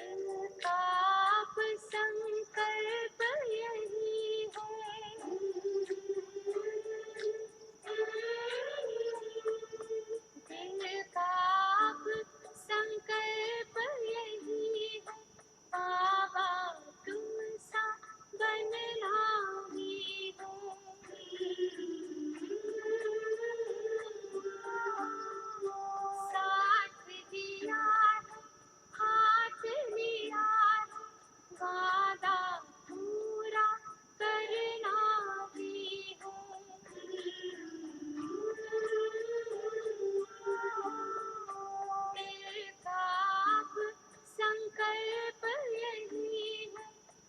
आप संकल्प यही है, दिल का आप संकल्प यही है, बाबा तुम सा बनना ही है, साथ दिया है, हाथ लिया है, वादा पूरा करना ही है, दिल का आप संकल्प यही है,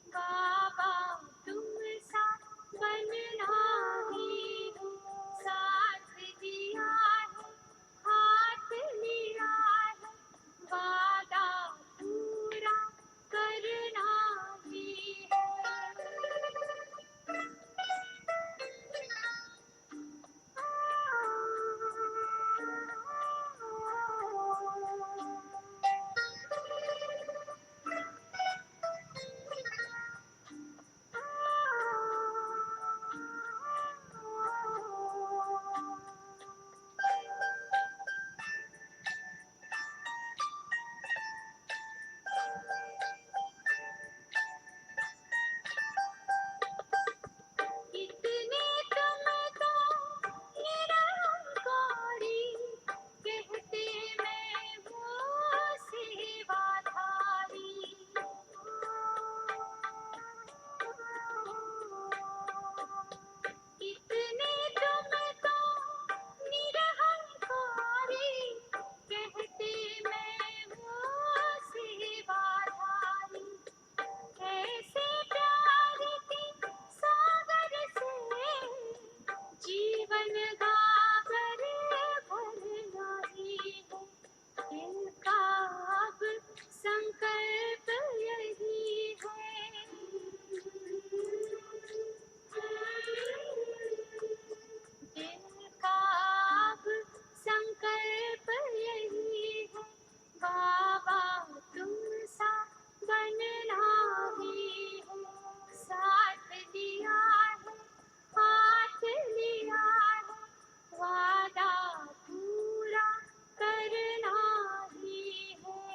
बाबा तुम सा बनना ही है, साथ दिया है, हाथ लिया है, वादा पूरा करना ही है। इतने तुम तो निरंकारी, कहते मैं वो सेवाधारी, इतने तुम तो निरहंकारी, कहते मैं वो सेवाधारी, ऐसे प्यार के सागर से जीवन गागर भरना ही है, दिल का अब संकल्प यही है, दिल का अब संकल्प यही है, बाबा तुम सा बनना ही है, साथ दिया है, हाथ लिया है, वादा पूरा करना ही है।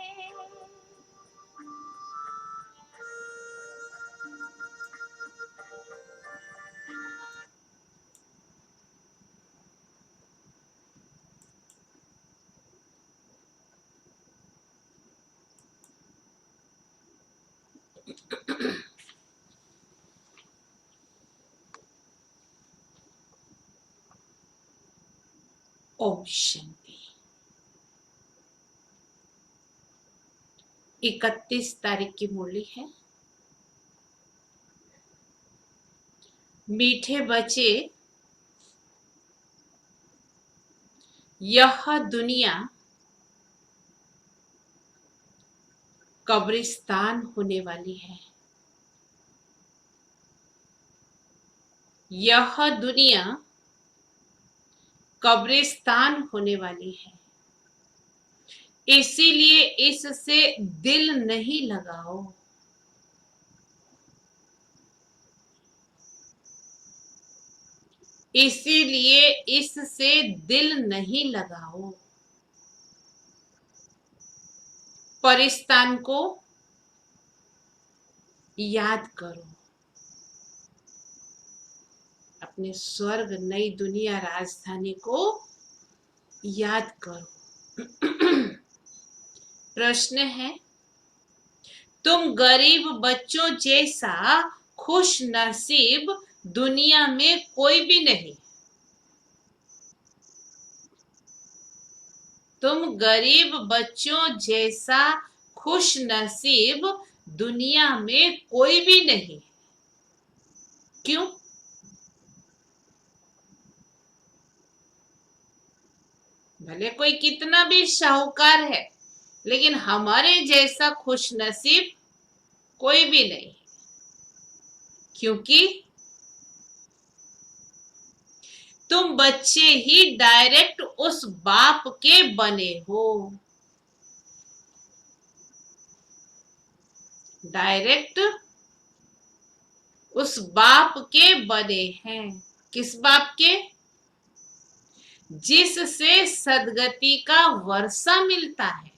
ओम शांति। 31 तारीख की मुरली है। मीठे बच्चे, यह दुनिया कब्रिस्तान होने वाली है। यह दुनिया कब्रिस्तान होने वाली है, इसीलिए इससे दिल नहीं लगाओ। इसीलिए इससे दिल नहीं लगाओ। परिस्तान को याद करो, अपने स्वर्ग नई दुनिया राजधानी को याद करो। प्रश्न है, तुम गरीब बच्चों जैसा खुश नसीब दुनिया में कोई भी नहीं। तुम गरीब बच्चों जैसा खुश नसीब दुनिया में कोई भी नहीं। क्यों? भले कोई कितना भी शाहूकार है, लेकिन हमारे जैसा खुश नसीब कोई भी नहीं, क्योंकि तुम बच्चे ही डायरेक्ट उस बाप के बने हो। डायरेक्ट उस बाप के बने हैं। किस बाप के? जिससे सदगति का वर्षा मिलता है,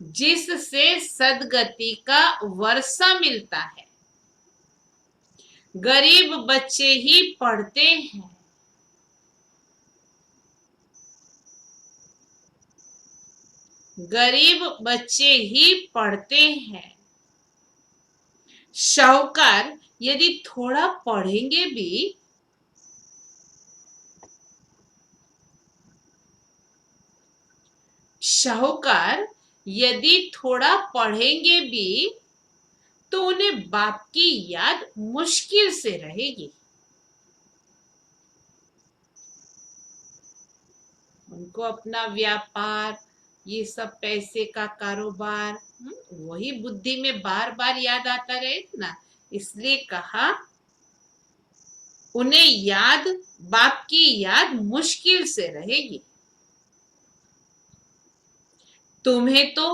जिससे सदगति का वर्षा मिलता है। गरीब बच्चे ही पढ़ते हैं, गरीब बच्चे ही पढ़ते हैं। शाहूकार यदि थोड़ा पढ़ेंगे भी शाहूकार यदि थोड़ा पढ़ेंगे भी तो उन्हें बाप की याद मुश्किल से रहेगी। उनको अपना व्यापार, ये सब पैसे का कारोबार, वही बुद्धि में बार बार याद आता रहेगा ना। इसलिए कहा उन्हें याद, बाप की याद मुश्किल से रहेगी। तुम्हें तो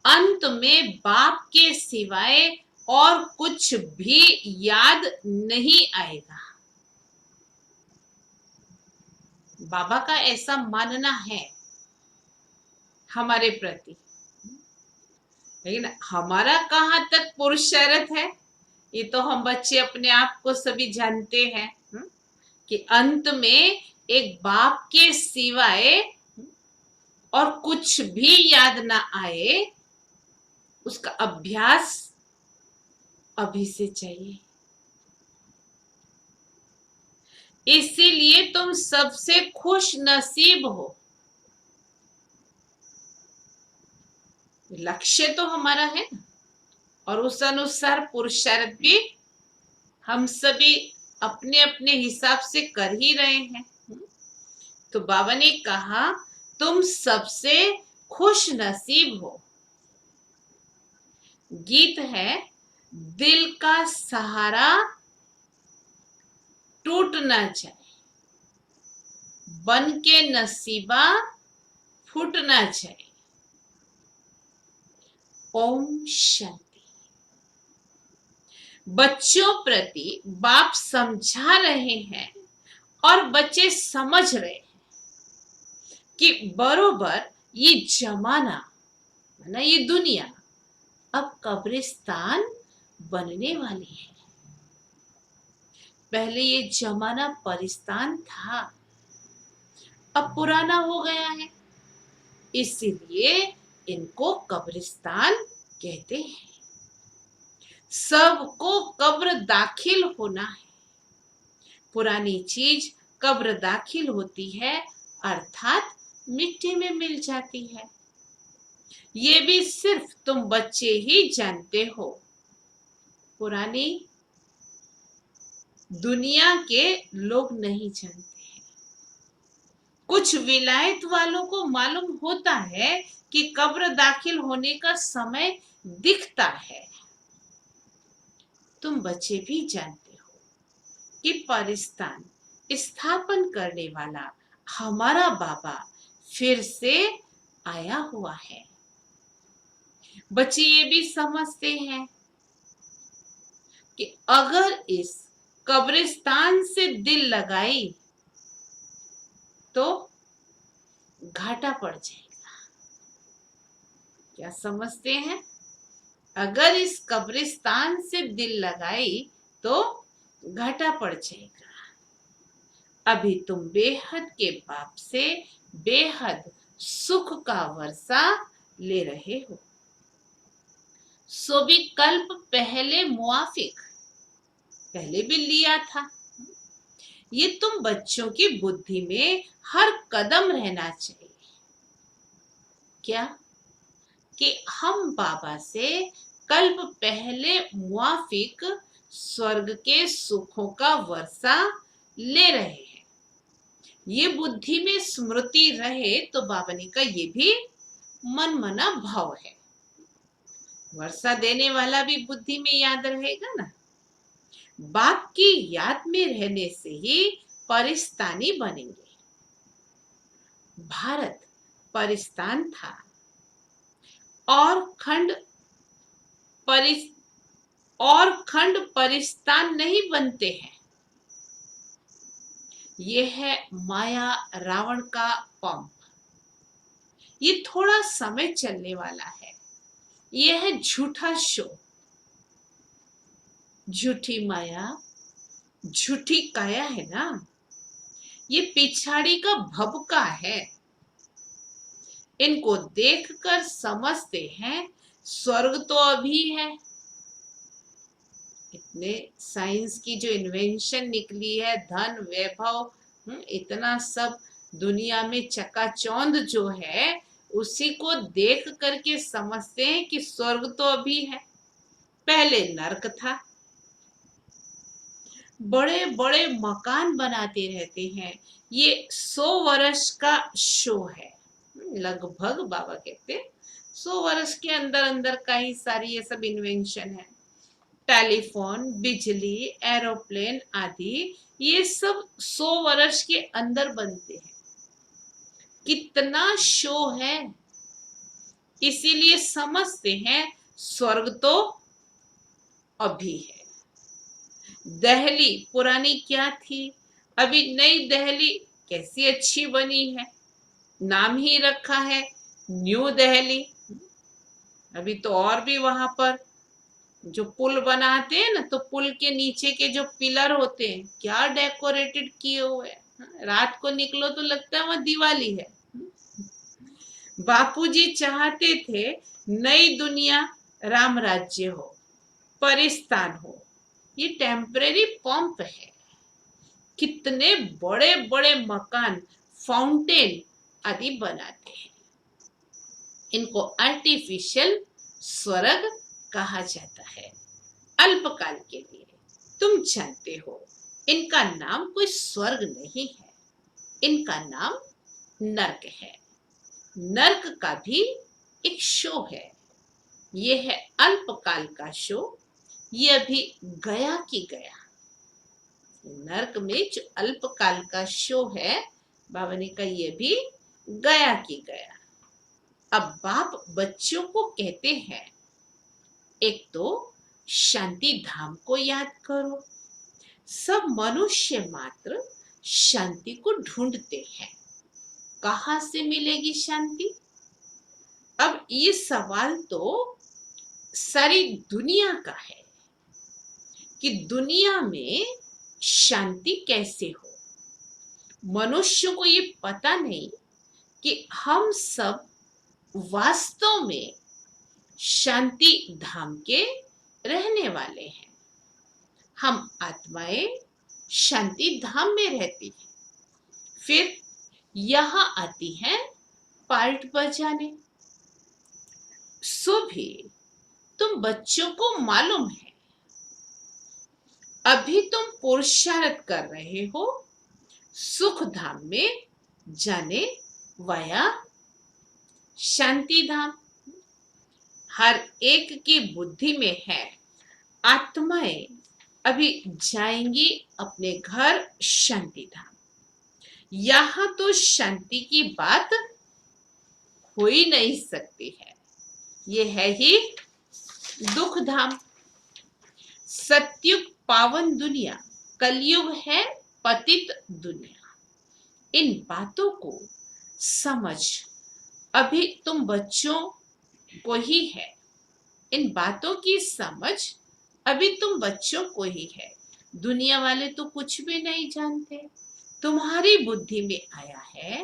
अंत में बाप के सिवाय और कुछ भी याद नहीं आएगा। बाबा का ऐसा मानना है हमारे प्रति, लेकिन हमारा कहाँ तक पुरुषार्थ है, ये तो हम बच्चे अपने आप को सभी जानते हैं कि अंत में एक बाप के सिवाय और कुछ भी याद ना आए, उसका अभ्यास अभी से चाहिए। इसीलिए तुम सबसे खुश नसीब हो। लक्ष्य तो हमारा है ना, और उस अनुसार पुरुषार्थ भी हम सभी अपने अपने हिसाब से कर ही रहे हैं। तो बाबा ने कहा तुम सबसे खुश नसीब हो। गीत है, दिल का सहारा टूट ना जाए, बन के नसीबा फूट ना जाए। ओम शांति। बच्चों प्रति बाप समझा रहे हैं और बच्चे समझ रहे हैं कि बरोबर ये जमाना, ना ये दुनिया अब कब्रिस्तान बनने वाली है। पहले ये जमाना परिस्तान था, अब पुराना हो गया है, इसीलिए इनको कब्रिस्तान कहते हैं। सबको कब्र दाखिल होना है। पुरानी चीज कब्र दाखिल होती है, अर्थात मिट्टी में मिल जाती है। ये भी सिर्फ तुम बच्चे ही जानते हो। पुरानी दुनिया के लोग नहीं जानते हैं। कुछ विलायत वालों को मालूम होता है कि कब्र दाखिल होने का समय दिखता है। तुम बच्चे भी जानते हो कि परिस्तान स्थापन करने वाला हमारा बाबा फिर से आया हुआ है। बच्चे ये भी समझते हैं कि अगर इस कब्रिस्तान से दिल लगाई तो घाटा पड़ जाएगा। क्या समझते हैं? अगर इस कब्रिस्तान से दिल लगाई तो घाटा पड़ जाएगा। अभी तुम बेहद के बाप से बेहद सुख का वर्षा ले रहे हो। सो भी कल्प पहले मुआफिक पहले भी लिया था। ये तुम बच्चों की बुद्धि में हर कदम रहना चाहिए। क्या? कि हम बाबा से कल्प पहले मुआफिक स्वर्ग के सुखों का वर्षा ले रहे हैं। ये बुद्धि में स्मृति रहे तो बाबा ने का ये भी मन मना भाव है। वर्षा देने वाला भी बुद्धि में याद रहेगा ना। बाप की याद में रहने से ही परिस्तानी बनेंगे। भारत परिस्तान था और खंड परिस और खंड परिस्तान नहीं बनते हैं। ये है माया रावण का पंप। ये थोड़ा समय चलने वाला है। ये है झूठा शो, झूठी माया, झूठी काया है ना। ये पिछाड़ी का भभका है। इनको देखकर समझते हैं स्वर्ग तो अभी है। इतने साइंस की जो इन्वेंशन निकली है, धन वैभव, इतना सब दुनिया में चकाचौंध जो है, उसी को देख करके समझते हैं कि स्वर्ग तो अभी है, पहले नर्क था। बड़े बड़े मकान बनाते रहते हैं। ये 100 वर्ष का शो है लगभग। बाबा कहते 100 वर्ष के अंदर अंदर का ही सारी ये सब इन्वेंशन है। टेलीफोन, बिजली, एरोप्लेन आदि ये सब 100 वर्ष के अंदर बनते हैं। कितना शो है, इसीलिए समझते हैं स्वर्ग तो अभी है। दिल्ली पुरानी क्या थी, अभी नई दिल्ली कैसी अच्छी बनी है। नाम ही रखा है न्यू दिल्ली। अभी तो और भी वहां पर जो पुल बनाते हैं ना, तो पुल के नीचे के जो पिलर होते हैं क्या डेकोरेटेड किए हुए हैं। रात को निकलो तो लगता है वहां दिवाली है। बापूजी चाहते थे नई दुनिया, राम राज्य हो, परिस्तान हो। ये टेम्परेरी पंप है। कितने बड़े बड़े मकान, फाउंटेन आदि बनाते हैं। इनको आर्टिफिशियल स्वर्ग कहा जाता है, अल्पकाल के लिए। तुम जानते हो इनका नाम कोई स्वर्ग नहीं है, इनका नाम नर्क है। नर्क का भी एक शो है। ये है अल्पकाल का शो। ये अभी गया की गया। नर्क में जो अल्पकाल का शो है, बाबा ने कहा ये भी गया की गया। अब बाप बच्चों को कहते हैं, एक तो शांति धाम को याद करो। सब मनुष्य मात्र शांति को ढूंढते हैं। कहाँ से मिलेगी शांति? अब ये सवाल तो सारी दुनिया का है कि दुनिया में शांति कैसे हो। मनुष्य को ये पता नहीं कि हम सब वास्तव में शांति धाम के रहने वाले हैं। हम आत्माएं शांति धाम में रहती हैं, फिर यहां आती हैं पार्ट बजाने। सो भी तुम बच्चों को मालूम है, अभी तुम पुरुषार्थ कर रहे हो सुख धाम में जाने वाया शांति धाम। हर एक की बुद्धि में है आत्माएं अभी जाएंगी अपने घर शांति धाम। यहां तो शांति की बात हो ही नहीं सकती है। ये है ही दुख धाम। सतयुग पावन दुनिया, कलयुग है पतित दुनिया। इन बातों को समझ अभी तुम बच्चों को ही है। इन बातों की समझ अभी तुम बच्चों को ही है। दुनिया वाले तो कुछ भी नहीं जानते। तुम्हारी बुद्धि में आया है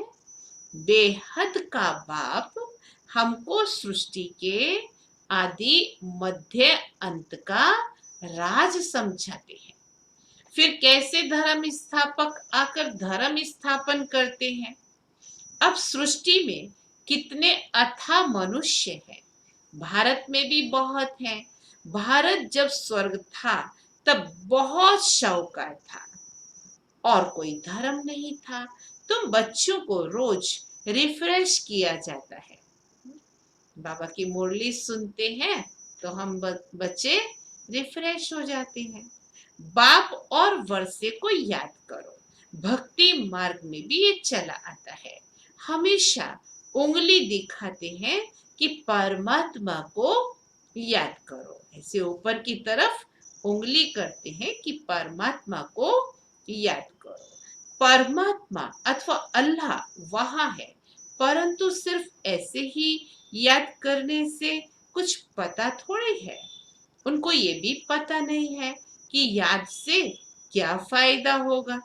बेहद का बाप हमको सृष्टि के आदि मध्य अंत का राज समझाते हैं। फिर कैसे धर्म स्थापक आकर धर्म स्थापन करते हैं। अब सृष्टि में कितने अथाह मनुष्य हैं। भारत में भी बहुत हैं। भारत जब स्वर्ग था तब बहुत शाहूकार था और कोई धर्म नहीं था। तुम बच्चों को रोज रिफ्रेश किया जाता है। बाबा की मुरली सुनते हैं तो हम बच्चे रिफ्रेश हो जाते हैं। बाप और वर्षे को याद करो। भक्ति मार्ग में भी ये चला आता है। हमेशा उंगली दिखाते हैं कि परमात्मा को याद करो। ऐसे ऊपर की तरफ उंगली करते हैं कि परमात्मा को याद करो। परमात्मा अथवा अल्लाह वहां है, परंतु सिर्फ ऐसे ही याद करने से कुछ पता थोड़ी है। उनको ये भी पता नहीं है कि याद से क्या फायदा होगा,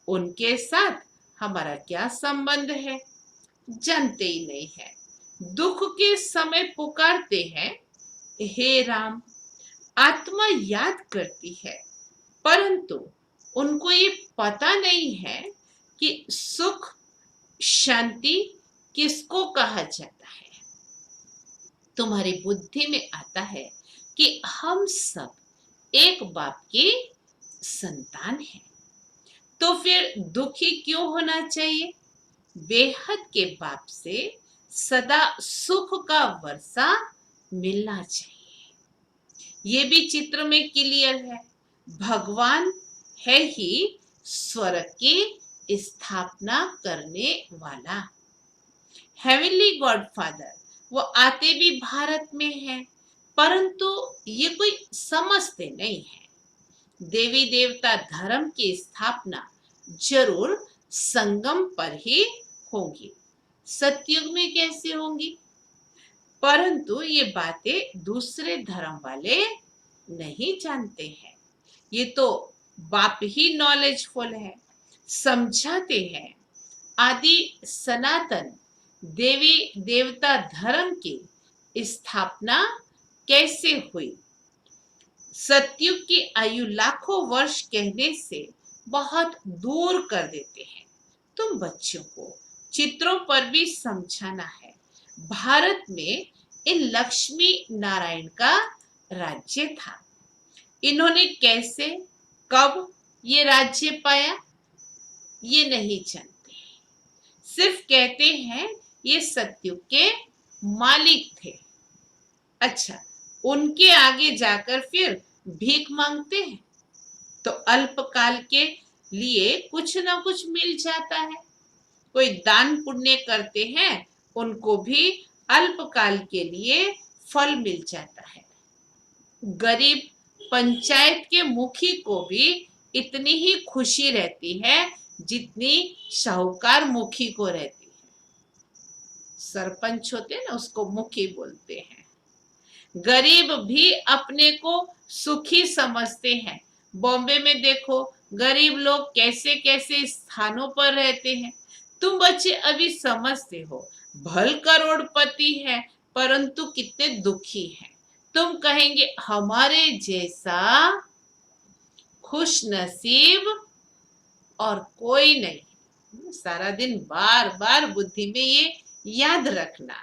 उनके साथ हमारा क्या संबंध है, जानते ही नहीं है। दुख के समय पुकारते हैं, हे राम। आत्मा याद करती है, परंतु उनको ये पता नहीं है कि सुख शांति किसको कहा जाता है। तुम्हारी बुद्धि में आता है कि हम सब एक बाप की संतान हैं, तो फिर दुखी क्यों होना चाहिए। बेहद के बाप से सदा सुख का वर्षा मिलना चाहिए। ये भी चित्र में क्लियर है। भगवान है ही स्वर्ग की स्थापना करने वाला। हेवनली गॉडफादर वो आते भी भारत में हैं, परंतु ये कोई समझते नहीं है। देवी देवता धर्म की स्थापना जरूर संगम पर ही होगी, सतयुग में कैसे होंगी। परंतु ये बातें दूसरे धर्म वाले नहीं जानते हैं। ये तो बाप ही नॉलेजफुल है, समझाते हैं। आदि सनातन देवी देवता धर्म की स्थापना कैसे हुई। सतयुग की आयु लाखों वर्ष कहने से बहुत दूर कर देते हैं। तुम बच्चों को चित्रों पर भी समझाना है। भारत में इन लक्ष्मी नारायण का राज्य था। इन्होंने कैसे कब ये राज्य पाया ये नहीं जानते, सिर्फ कहते हैं ये सतयुग के मालिक थे। अच्छा, उनके आगे जाकर फिर भीख मांगते हैं तो अल्पकाल के लिए कुछ ना कुछ मिल जाता है। कोई दान पुण्य करते हैं, उनको भी अल्पकाल के लिए फल मिल जाता है। गरीब पंचायत के मुखी को भी इतनी ही खुशी रहती है जितनी साहूकार मुखी को रहती है। सरपंच होते हैं ना, उसको मुखी बोलते हैं। गरीब भी अपने को सुखी समझते हैं। बॉम्बे में देखो गरीब लोग कैसे कैसे स्थानों पर रहते हैं। तुम बच्चे अभी समझते हो, भल करोड़पति है परंतु कितने दुखी हैं। तुम कहेंगे हमारे जैसा खुश नसीब और कोई नहीं। सारा दिन बार बार बुद्धि में ये याद रखना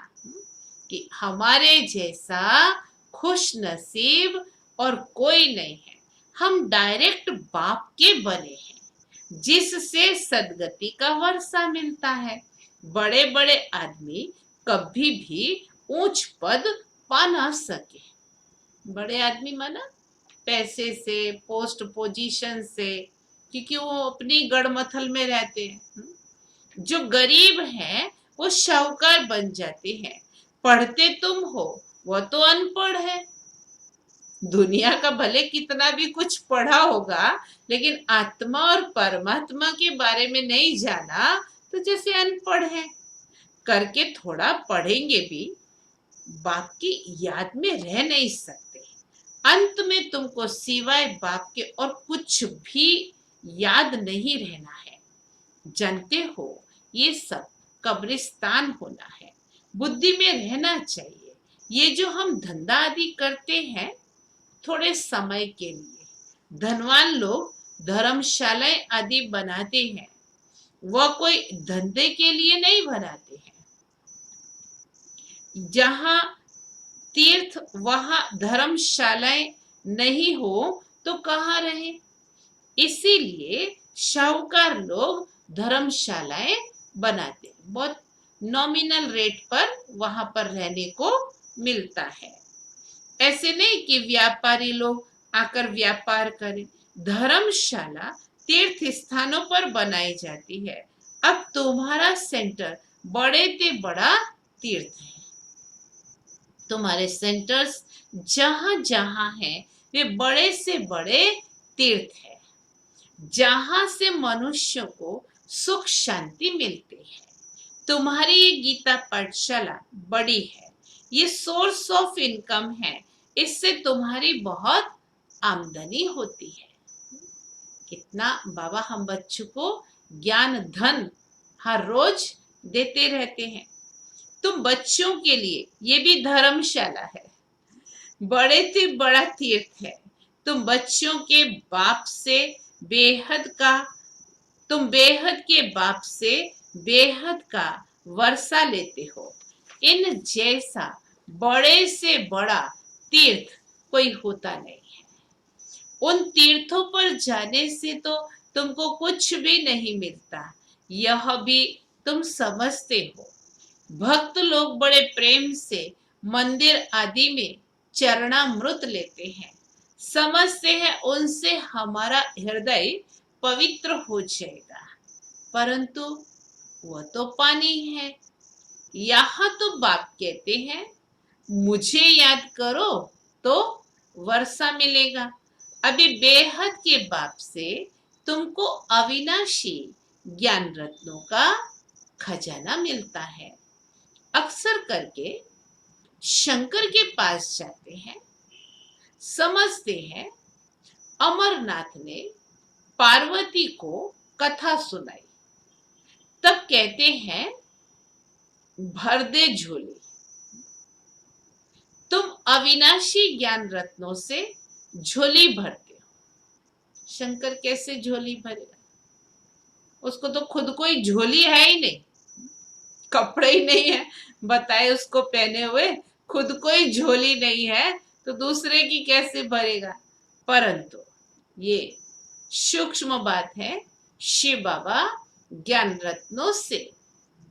कि हमारे जैसा खुश नसीब और कोई नहीं है। हम डायरेक्ट बाप के बने हैं, जिससे सदगति का वर्षा मिलता है। बड़े बड़े आदमी कभी भी ऊंच पद पा ना सके। बड़े आदमी माना पैसे से, पोस्ट पोजीशन से, क्योंकि वो अपनी गड़मथल में रहते हैं। जो गरीब हैं वो शाहूकार बन जाते हैं। पढ़ते तुम हो, वो तो अनपढ़ है। दुनिया का भले कितना भी कुछ पढ़ा होगा, लेकिन आत्मा और परमात्मा के बारे में नहीं जाना तो जैसे अनपढ़ है। करके थोड़ा पढ़ेंगे भी, बाप की याद में रह नहीं सकते। अंत में तुमको सिवाय बाप के और कुछ भी याद नहीं रहना है। जानते हो ये सब कब्रिस्तान होना है। बुद्धि में रहना चाहिए। ये जो हम धंधा आदि करते हैं थोड़े समय के लिए। धनवान लोग धर्मशालाएं आदि बनाते हैं, वह कोई धंधे के लिए नहीं बनाते हैं। जहां तीर्थ वहां धर्मशालाएं नहीं हो तो कहाँ रहे। इसीलिए शाहूकार लोग धर्मशालाएं बनाते हैं। बहुत नॉमिनल रेट पर वहां पर रहने को मिलता है। ऐसे नहीं कि व्यापारी लोग आकर व्यापार करें। धर्मशाला तीर्थ स्थानों पर बनाई जाती है। अब तुम्हारा सेंटर बड़े ते बड़ा तीर्थ है। तुम्हारे सेंटर्स जहां जहां हैं वे बड़े से बड़े तीर्थ है, जहां से मनुष्य को सुख शांति मिलती है। तुम्हारी ये गीता पाठशाला बड़ी है, ये सोर्स ऑफ इनकम है, इससे तुम्हारी बहुत आमदनी होती है। कितना बाबा हम बच्चों को ज्ञान धन हर रोज देते रहते हैं। तुम बच्चों के लिए ये भी धर्मशाला है, बड़े से बड़ा तीर्थ है। तुम बच्चों के बाप से बेहद का तुम बेहद के बाप से बेहद का वर्षा लेते हो। इन जैसा बड़े से बड़ा तीर्थ कोई होता नहीं है। उन तीर्थों पर जाने से तो तुमको कुछ भी नहीं मिलता, यह भी तुम समझते हो। भक्त लोग बड़े प्रेम से मंदिर आदि में चरणामृत लेते हैं, समझते हैं उनसे हमारा हृदय पवित्र हो जाएगा, परंतु वह तो पानी है। यहाँ तो बाप कहते हैं मुझे याद करो तो वर्षा मिलेगा। अभी बेहद के बाप से तुमको अविनाशी ज्ञान रत्नों का खजाना मिलता है। अक्सर करके शंकर के पास जाते हैं, समझते हैं अमरनाथ ने पार्वती को कथा सुनाई, तब कहते हैं भर दे झोली। तुम अविनाशी ज्ञान रत्नों से झोली भरते हो। शंकर कैसे झोली भरेगा? उसको तो खुद कोई झोली है ही नहीं, कपड़े ही नहीं है बताए उसको पहने हुए, खुद कोई झोली नहीं है तो दूसरे की कैसे भरेगा? परंतु ये सूक्ष्म बात है, शिव बाबा ज्ञान रत्नों से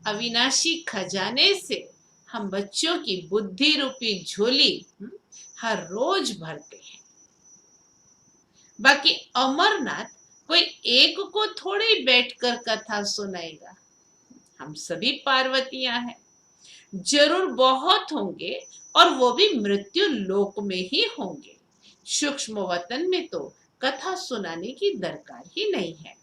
अविनाशी खजाने से हम बच्चों की बुद्धि रूपी झोली हर रोज भरते हैं। बाकी अमरनाथ कोई एक को थोड़ी बैठकर कथा सुनाएगा। हम सभी पार्वतियां हैं, जरूर बहुत होंगे और वो भी मृत्यु लोक में ही होंगे। सूक्ष्म वतन में तो कथा सुनाने की दरकार ही नहीं है।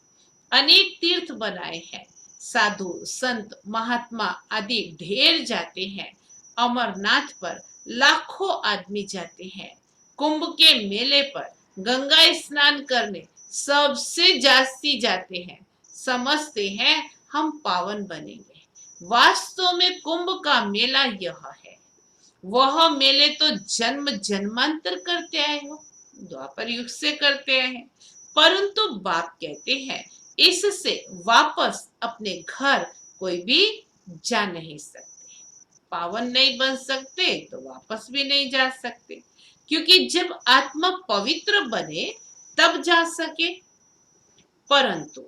अनेक तीर्थ बनाए हैं, साधु संत महात्मा आदि ढेर जाते हैं। अमरनाथ पर लाखों आदमी जाते हैं। कुंभ के मेले पर गंगा स्नान करने सबसे जास्ती जाते हैं, समझते हैं हम पावन बनेंगे। वास्तव में कुंभ का मेला यह है, वह मेले तो जन्म जन्मांतर करते आए हो, द्वापर युग से करते आए हैं, परंतु बाप कहते हैं इससे वापस अपने घर कोई भी जा नहीं सकते। पावन नहीं बन सकते तो वापस भी नहीं जा सकते, क्योंकि जब आत्मा पवित्र बने तब जा सके। परंतु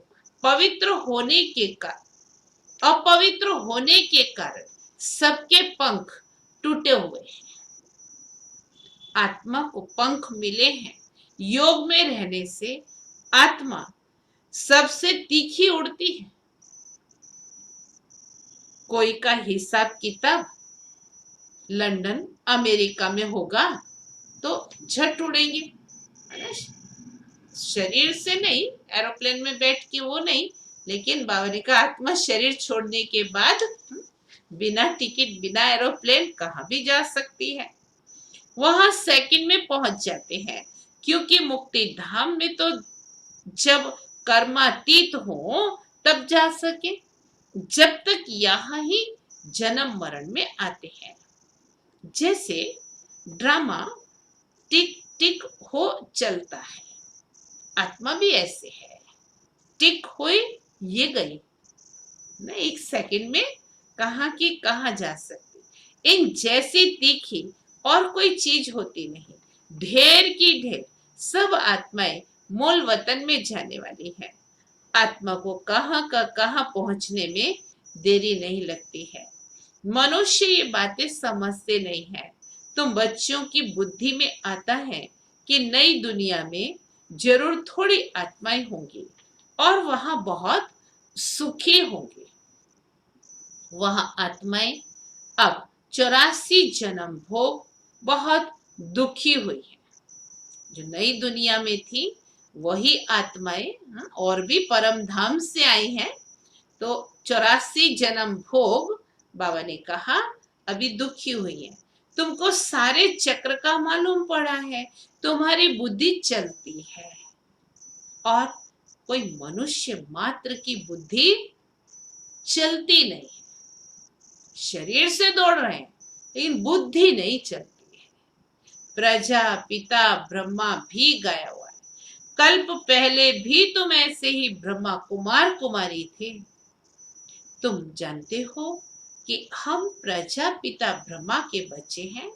पवित्र होने के कारण अपवित्र होने के कारण सबके पंख टूटे हुए हैं। आत्मा को पंख मिले हैं। योग में रहने से आत्मा सबसे तीखी उड़ती है। कोई का हिसाब किताब लंदन अमेरिका में होगा तो झट उड़ेंगे, शरीर से नहीं, एरोप्लेन में बैठ के वो नहीं, लेकिन बावरी का आत्मा शरीर छोड़ने के बाद बिना टिकट बिना एरोप्लेन कहाँ भी जा सकती है। वहां सेकंड में पहुंच जाते हैं, क्योंकि मुक्ति धाम में तो जब कर्मातीत हो तब जा सके, जब तक यहाँ ही जन्म मरण में आते हैं। जैसे ड्रामा टिक टिक हो चलता है, आत्मा भी ऐसे है, टिक हुई ये गई ना, एक सेकंड में कहाँ की कहाँ जा सकती। इन जैसी तीखी और कोई चीज होती नहीं। ढेर की ढेर सब आत्माएं मूल वतन में जाने वाली है। आत्मा को कहाँ का कहाँ पहुंचने में देरी नहीं लगती है। मनुष्य ये बातें समझते नहीं है। तुम बच्चों की बुद्धि में आता है कि नई दुनिया में जरूर थोड़ी आत्माएं होंगी और वहां बहुत सुखी होंगे। वह आत्माएं अब 84 जन्म भोग बहुत दुखी हुई है। जो नई दुनिया में थी वही आत्माएं और भी परम धाम से आई हैं, तो 84 जन्म भोग बाबा ने कहा अभी दुखी हुई है। तुमको सारे चक्र का मालूम पड़ा है, तुम्हारी बुद्धि चलती है, और कोई मनुष्य मात्र की बुद्धि चलती नहीं है। शरीर से दौड़ रहे हैं लेकिन बुद्धि नहीं चलती है। प्रजा पिता ब्रह्मा भी गया हुआ है। कल्प पहले भी तुम ऐसे ही ब्रह्मा कुमार कुमारी थे। तुम जानते हो कि हम प्रजा पिता ब्रह्मा के बच्चे हैं।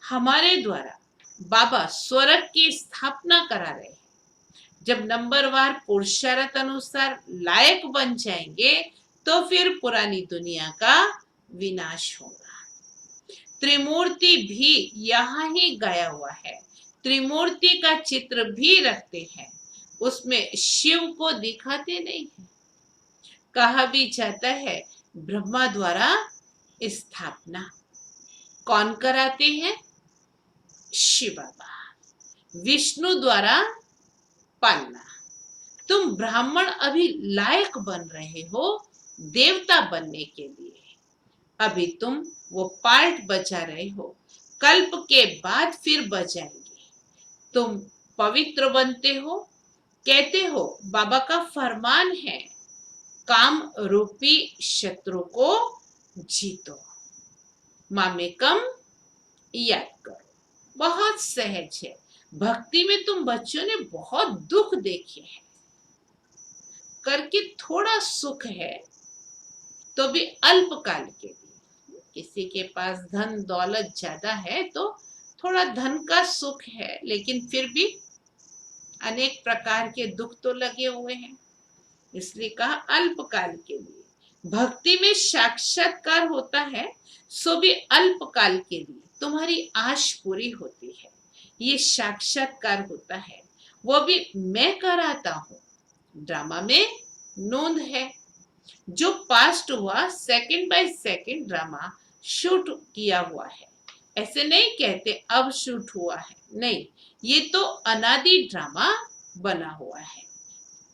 हमारे द्वारा बाबा स्वर्ग की स्थापना करा रहे हैं। जब नंबरवार पुरुषार्थ अनुसार लायक बन जाएंगे तो फिर पुरानी दुनिया का विनाश होगा। त्रिमूर्ति भी यहाँ ही गया हुआ है। त्रिमूर्ति का चित्र भी रखते हैं, उसमें शिव को दिखाते नहीं है। कहा भी जाता है ब्रह्मा द्वारा स्थापना कौन कराते हैं? शिव बाबा। विष्णु द्वारा पालना। तुम ब्राह्मण अभी लायक बन रहे हो देवता बनने के लिए। अभी तुम वो पार्ट बजा रहे हो, कल्प के बाद फिर बजाएंगे। तुम पवित्र बनते हो, कहते हो बाबा का फरमान है काम रूपी शत्रु को जीतो। मामेकम याद करो, बहुत सहज है। भक्ति में तुम बच्चों ने बहुत दुख देखे हैं, करके थोड़ा सुख है तो भी अल्पकाल के लिए। किसी के पास धन दौलत ज्यादा है तो थोड़ा धन का सुख है, लेकिन फिर भी अनेक प्रकार के दुख तो लगे हुए हैं, इसलिए कहा अल्पकाल के लिए। भक्ति में साक्षात्कार होता है सो भी अल्पकाल के लिए। तुम्हारी आश पूरी होती है, ये साक्षात्कार होता है, वो भी मैं कराता हूँ। ड्रामा में नोंद है, जो पास्ट हुआ second by second drama shoot किया हुआ है। ऐसे नहीं कहते अब शूट हुआ है, नहीं, ये तो अनादि ड्रामा बना हुआ है।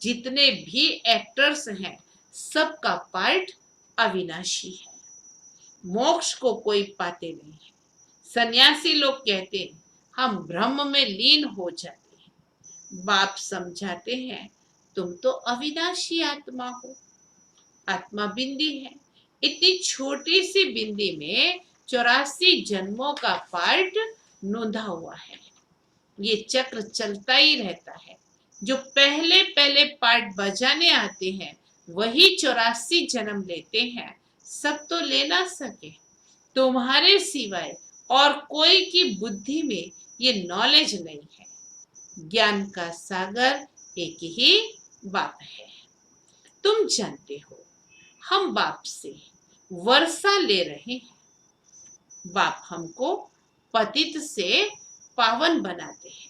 जितने भी एक्टर्स हैं सबका पार्ट अविनाशी है। मोक्ष को कोई पाते नहीं है। सन्यासी लोग कहते हैं हम ब्रह्म में लीन हो जाते हैं। बाप समझाते हैं तुम तो अविनाशी आत्मा हो। आत्मा बिंदी है, इतनी छोटी सी बिंदी में 84 जन्मों का पार्ट नोंधा हुआ है। ये चक्र चलता ही रहता है। जो पहले पहले पार्ट बजाने आते हैं वही 84 जन्म लेते हैं। सब तो ले ना सके, तुम्हारे सिवाय और कोई की बुद्धि में ये नॉलेज नहीं है। ज्ञान का सागर एक ही बाप है। तुम जानते हो हम बाप से वर्षा ले रहे हैं। बाप हमको पतित से पावन बनाते हैं।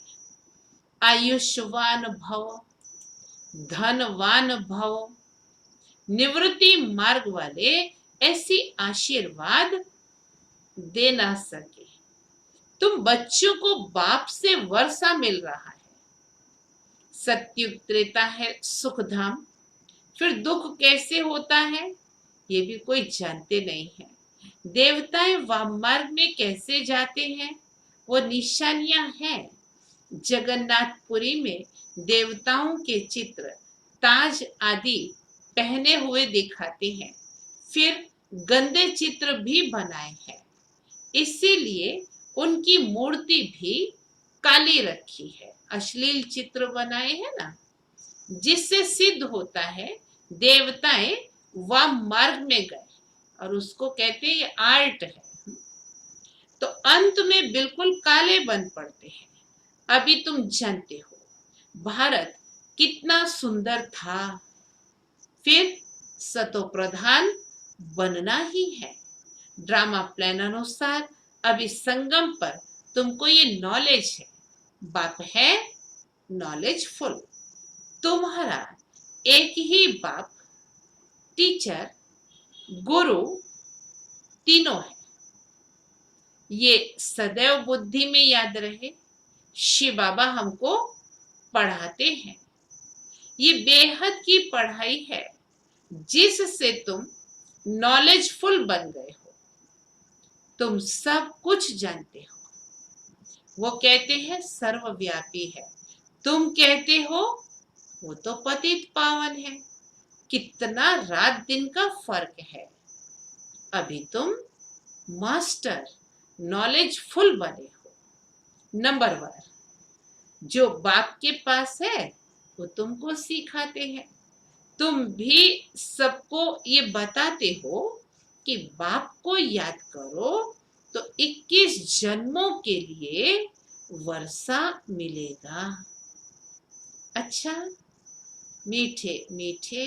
आयुष्मान भव, धनवान भव, निवृत्ति मार्ग वाले ऐसी आशीर्वाद दे ना सके। तुम बच्चों को बाप से वर्षा मिल रहा है। सत्युग त्रेता है सुख धाम, फिर दुख कैसे होता है ये भी कोई जानते नहीं है। देवताएं वाम मार्ग में कैसे जाते हैं वो निशानियां हैं। जगन्नाथपुरी में देवताओं के चित्र ताज आदि पहने हुए दिखाते हैं, फिर गंदे चित्र भी बनाए हैं, इसीलिए उनकी मूर्ति भी काली रखी है। अश्लील चित्र बनाए हैं ना, जिससे सिद्ध होता है देवताएं वाम मार्ग में गए, और उसको कहते हैं ये आर्ट है। तो अंत में बिल्कुल काले बन पड़ते हैं। अभी तुम जानते हो भारत कितना सुंदर था, फिर सतो प्रधान बनना ही है। ड्रामा प्लान अनुसार अभी संगम पर तुमको ये नॉलेज है। बाप है नॉलेजफुल। तुम्हारा एक ही बाप टीचर गुरु तीनों है। ये सदैव बुद्धि में याद रहे, शिव बाबा हमको पढ़ाते हैं। ये बेहद की पढ़ाई है जिससे तुम नॉलेजफुल बन गए हो, तुम सब कुछ जानते हो। वो कहते हैं सर्वव्यापी है, तुम कहते हो वो तो पतित पावन है। कितना रात दिन का फर्क है। अभी तुम मास्टर नॉलेजफुल बने हो। नंबर 1, जो बाप के पास है वो तुमको सिखाते हैं। तुम भी सबको ये बताते हो कि बाप को याद करो तो 21 जन्मों के लिए वर्षा मिलेगा। अच्छा, मीठे मीठे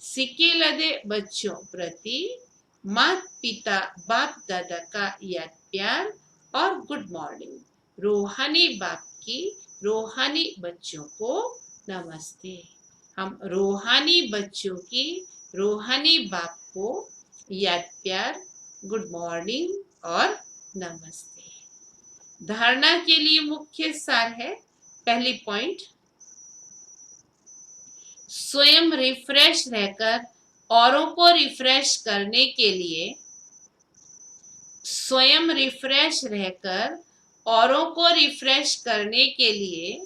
सिक्के लदे बच्चों प्रति माता पिता बाप दादा का याद प्यार और गुड मॉर्निंग। रूहानी बाप की रूहानी बच्चों को नमस्ते। हम रूहानी बच्चों की रूहानी बाप को याद प्यार, गुड मॉर्निंग और नमस्ते। धारणा के लिए मुख्य सार है, पहली पॉइंट, स्वयं रिफ्रेश रहकर औरों को रिफ्रेश करने के लिए, स्वयं रिफ्रेश रहकर औरों को रिफ्रेश करने के लिए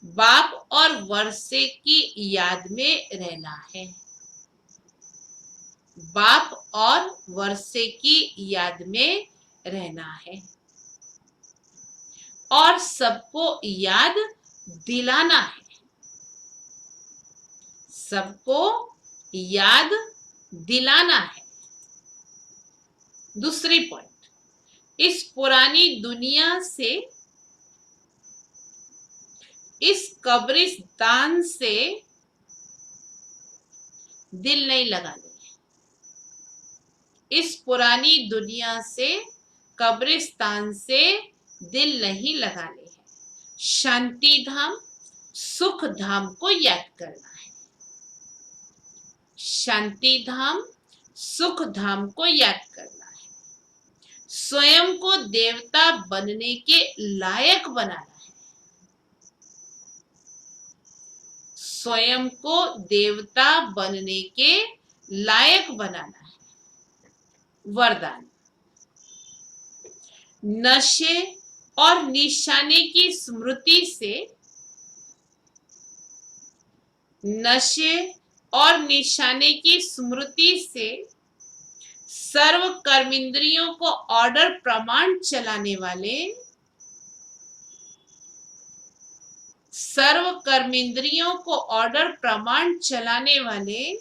बाप और वर्षे की याद में रहना है। बाप और वर्षे की याद में रहना है और सबको याद दिलाना है। सबको याद दिलाना है। दूसरी पॉइंट, इस पुरानी दुनिया से, इस कब्रिस्तान से दिल नहीं लगाने। इस पुरानी दुनिया से, कब्रिस्तान से दिल नहीं लगाने हैं। शांति धाम, सुख धाम को याद करना है। शांति धाम, सुख धाम को याद करना है। स्वयं को देवता बनने के लायक बनाना है। स्वयं को देवता बनने के लायक बनाना है। वरदान, नशे और निशाने की स्मृति से, नशे और निशाने की स्मृति से सर्व कर्मेंद्रियों को ऑर्डर प्रमाण चलाने वाले, सर्व कर्मेंद्रियों को ऑर्डर प्रमाण चलाने वाले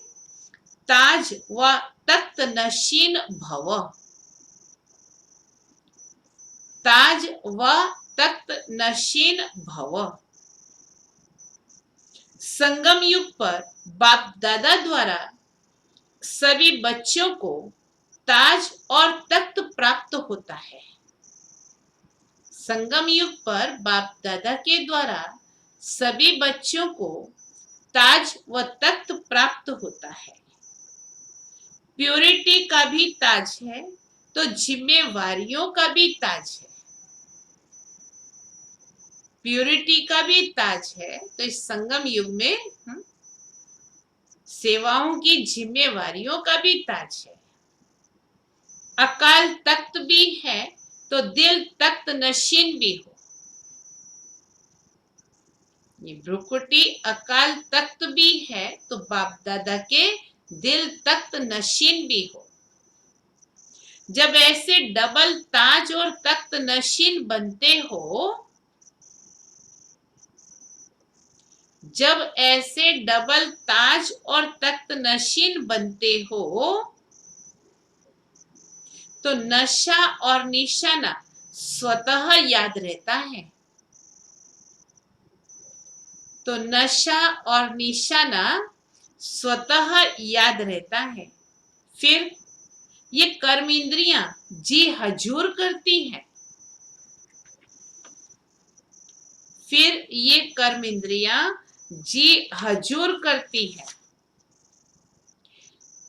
ताज व तख्त नशीन भव। ताज व तख्त नशीन भव। संगम युग पर बाप दादा द्वारा सभी बच्चों को ताज और तख्त प्राप्त होता है। संगम युग पर बाप दादा के द्वारा सभी बच्चों को ताज व तख्त प्राप्त होता है। प्योरिटी का भी ताज है तो जिम्मेवारियों का भी ताज है। प्योरिटी का भी ताज है तो इस संगम युग में सेवाओं की जिम्मेवारियों का भी ताज है। अकाल तख्त भी है तो दिल तख्त नशीन भी हो। ये भ्रुकुटी अकाल तख्त भी है तो बाप दादा के दिल तख्त नशीन भी हो। जब ऐसे डबल ताज और तख्त नशीन बनते हो, जब ऐसे डबल ताज और तख्त नशीन बनते हो तो नशा और निशाना स्वतः याद रहता है। तो नशा और निशाना स्वतः याद रहता है। फिर ये कर्म इंद्रियां जी हजूर करती हैं। फिर ये कर्म इंद्रियां जी हजूर करती है।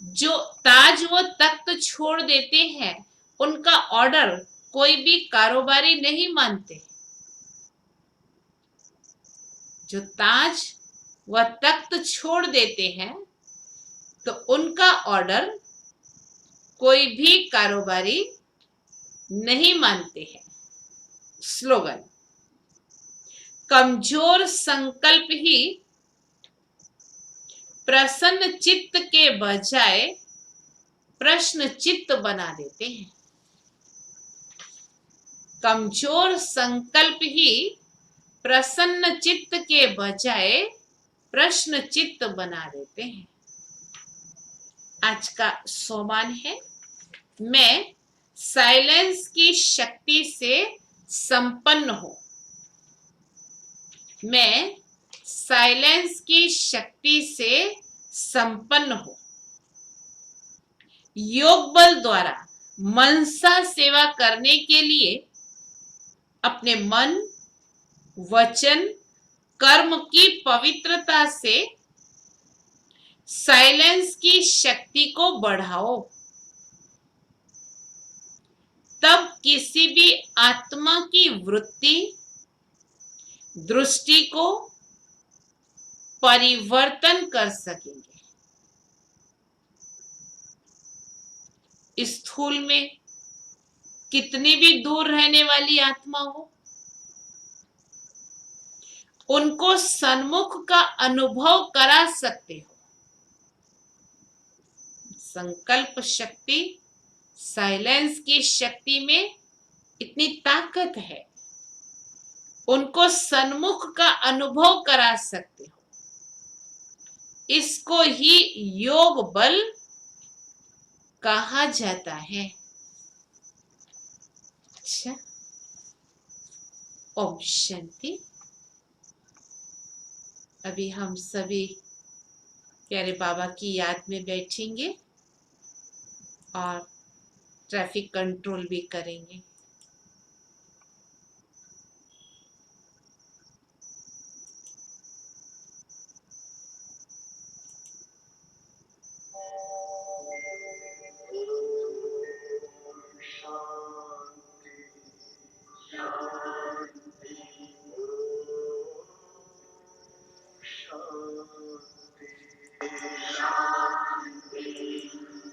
जो ताज व तख्त छोड़ देते हैं उनका ऑर्डर कोई भी कारोबारी नहीं मानते। जो ताज व तख्त छोड़ देते हैं तो उनका ऑर्डर कोई भी कारोबारी नहीं मानते हैं। स्लोगन, कमजोर संकल्प ही प्रसन्न चित्त के बजाय प्रश्न चित्त बना देते हैं। कमजोर संकल्प ही प्रसन्न चित्त के बजाय प्रश्न चित्त बना देते हैं। आज का सोमान है, मैं साइलेंस की शक्ति से संपन्न हूं। मैं साइलेंस की शक्ति से संपन्न हूं। योग बल द्वारा मनसा सेवा करने के लिए अपने मन, वचन, कर्म की पवित्रता से साइलेंस की शक्ति को बढ़ाओ। तब किसी भी आत्मा की वृत्ति, दृष्टि को परिवर्तन कर सकेंगे। स्थूल में कितनी भी दूर रहने वाली आत्मा हो, उनको सन्मुख का अनुभव करा सकते हो। संकल्प शक्ति, साइलेंस की शक्ति में इतनी ताकत है, उनको सन्मुख का अनुभव करा सकते हो। इसको ही योग बल कहा जाता है। अच्छा, ओम शांति। अभी हम सभी प्यारे बाबा की याद में बैठेंगे और ट्रैफिक कंट्रोल भी करेंगे।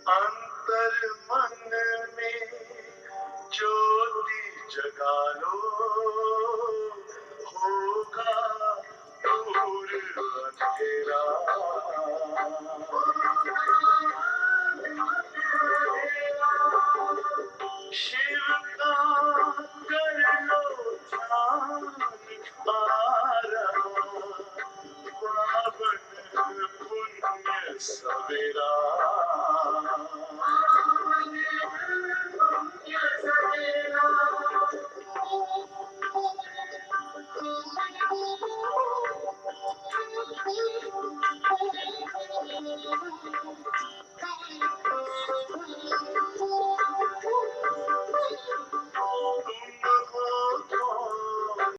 अंतर मन में ज्योति जगा लो, होगा दूर अंधेरा।